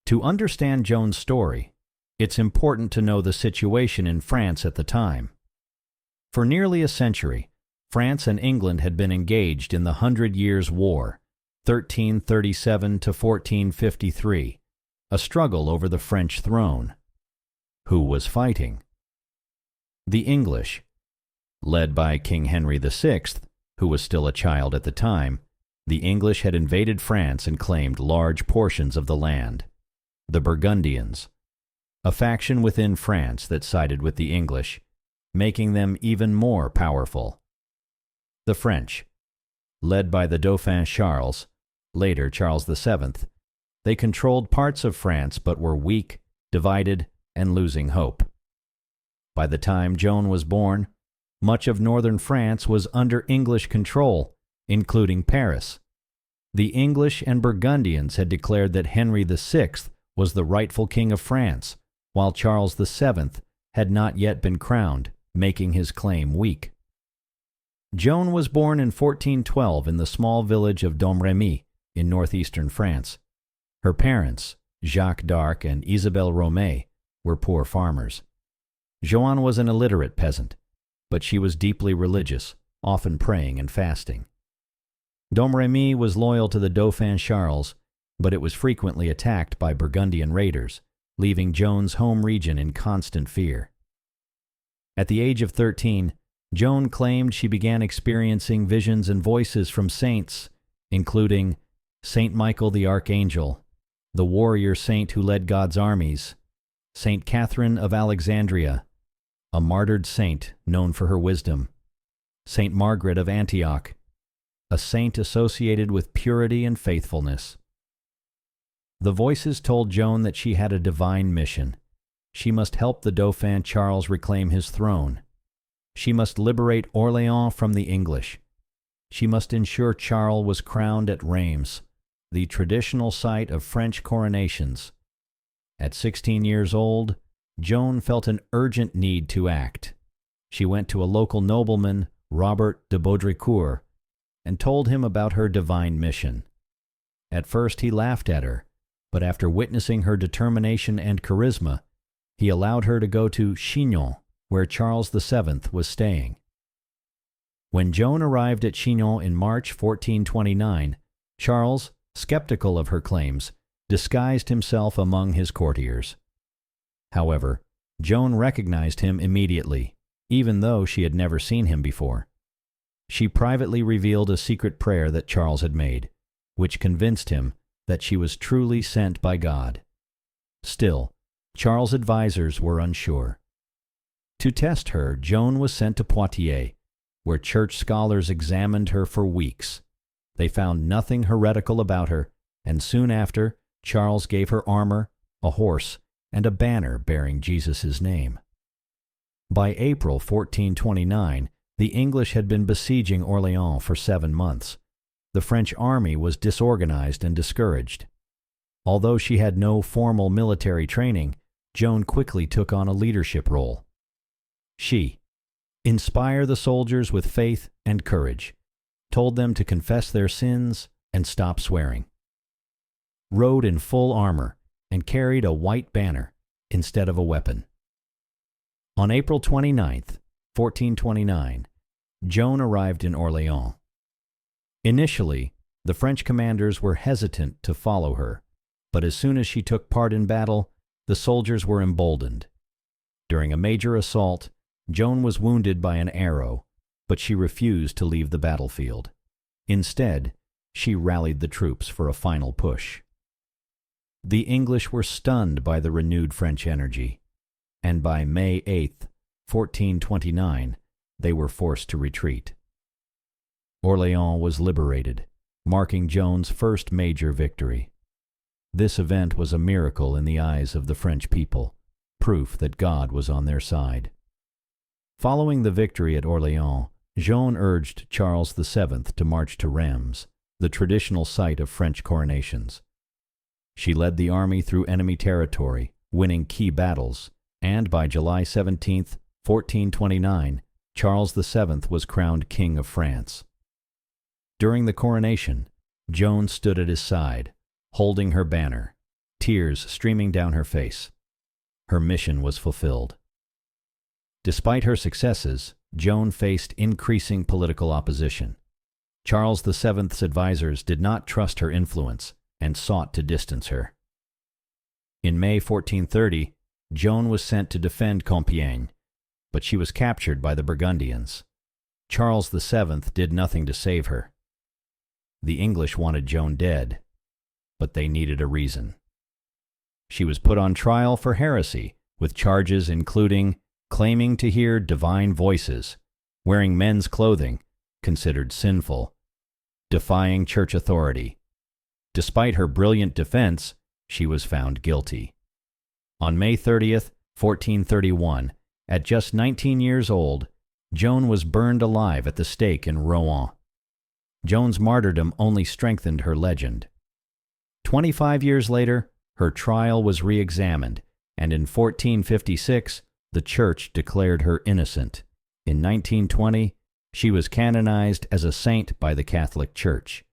To understand Joan's story, it's important to know the situation in France at the time. For nearly a century, France and England had been engaged in the 100 Years' War, 1337 to 1453, a struggle over the French throne. Who was fighting? The English, led by King Henry VI, who was still a child at the time. The English had invaded France and claimed large portions of the land. The Burgundians, a faction within France that sided with the English, making them even more powerful. The French, led by the Dauphin Charles, later Charles VII, they controlled parts of France but were weak, divided, and losing hope. By the time Joan was born, much of northern France was under English control, including Paris. The English and Burgundians had declared that Henry VI was the rightful king of France, while Charles VII had not yet been crowned, making his claim weak. Joan was born in 1412 in the small village of Domrémy in northeastern France. Her parents, Jacques d'Arc and Isabelle Romay, were poor farmers. Joan was an illiterate peasant, but she was deeply religious, often praying and fasting. Domrémy was loyal to the Dauphin Charles, but it was frequently attacked by Burgundian raiders, leaving Joan's home region in constant fear. At the age of 13, Joan claimed she began experiencing visions and voices from saints, including Saint Michael the Archangel, the warrior saint who led God's armies, Saint Catherine of Alexandria, a martyred saint known for her wisdom, Saint Margaret of Antioch, a saint associated with purity and faithfulness. The voices told Joan that she had a divine mission. She must help the Dauphin Charles reclaim his throne. She must liberate Orléans from the English. She must ensure Charles was crowned at Reims, the traditional site of French coronations. At 16 years old, Joan felt an urgent need to act. She went to a local nobleman, Robert de Baudricourt, and told him about her divine mission. At first he laughed at her, but after witnessing her determination and charisma, he allowed her to go to Chinon, where Charles VII was staying. When Joan arrived at Chinon in March 1429, Charles, skeptical of her claims, disguised himself among his courtiers. However, Joan recognized him immediately, even though she had never seen him before. She privately revealed a secret prayer that Charles had made, which convinced him that she was truly sent by God. Still, Charles' advisors were unsure. To test her, Joan was sent to Poitiers, where church scholars examined her for weeks. They found nothing heretical about her, and soon after, Charles gave her armor, a horse, and a banner bearing Jesus' name. By April 1429, the English had been besieging Orléans for 7 months. The French army was disorganized and discouraged. Although she had no formal military training, Joan quickly took on a leadership role. She inspired the soldiers with faith and courage, told them to confess their sins and stop swearing, rode in full armor, and carried a white banner instead of a weapon. On April 29, 1429, Joan arrived in Orléans. Initially, the French commanders were hesitant to follow her, but as soon as she took part in battle, the soldiers were emboldened. During a major assault, Joan was wounded by an arrow, but she refused to leave the battlefield. Instead, she rallied the troops for a final push. The English were stunned by the renewed French energy, and by May 8, 1429, they were forced to retreat. Orléans was liberated, marking Joan's first major victory. This event was a miracle in the eyes of the French people, proof that God was on their side. Following the victory at Orléans, Joan urged Charles VII to march to Reims, the traditional site of French coronations. She led the army through enemy territory, winning key battles, and by July 17, 1429, Charles VII was crowned King of France. During the coronation, Joan stood at his side, holding her banner, tears streaming down her face. Her mission was fulfilled. Despite her successes, Joan faced increasing political opposition. Charles VII's advisors did not trust her influence and sought to distance her. In May 1430, Joan was sent to defend Compiègne, but she was captured by the Burgundians. Charles VII did nothing to save her. The English wanted Joan dead, but they needed a reason. She was put on trial for heresy, with charges including claiming to hear divine voices, wearing men's clothing, considered sinful, defying church authority. Despite her brilliant defense, she was found guilty. On May 30th, 1431, at just 19 years old, Joan was burned alive at the stake in Rouen. Joan's martyrdom only strengthened her legend. 25 years later, her trial was re-examined, and in 1456, the Church declared her innocent. In 1920, she was canonized as a saint by the Catholic Church.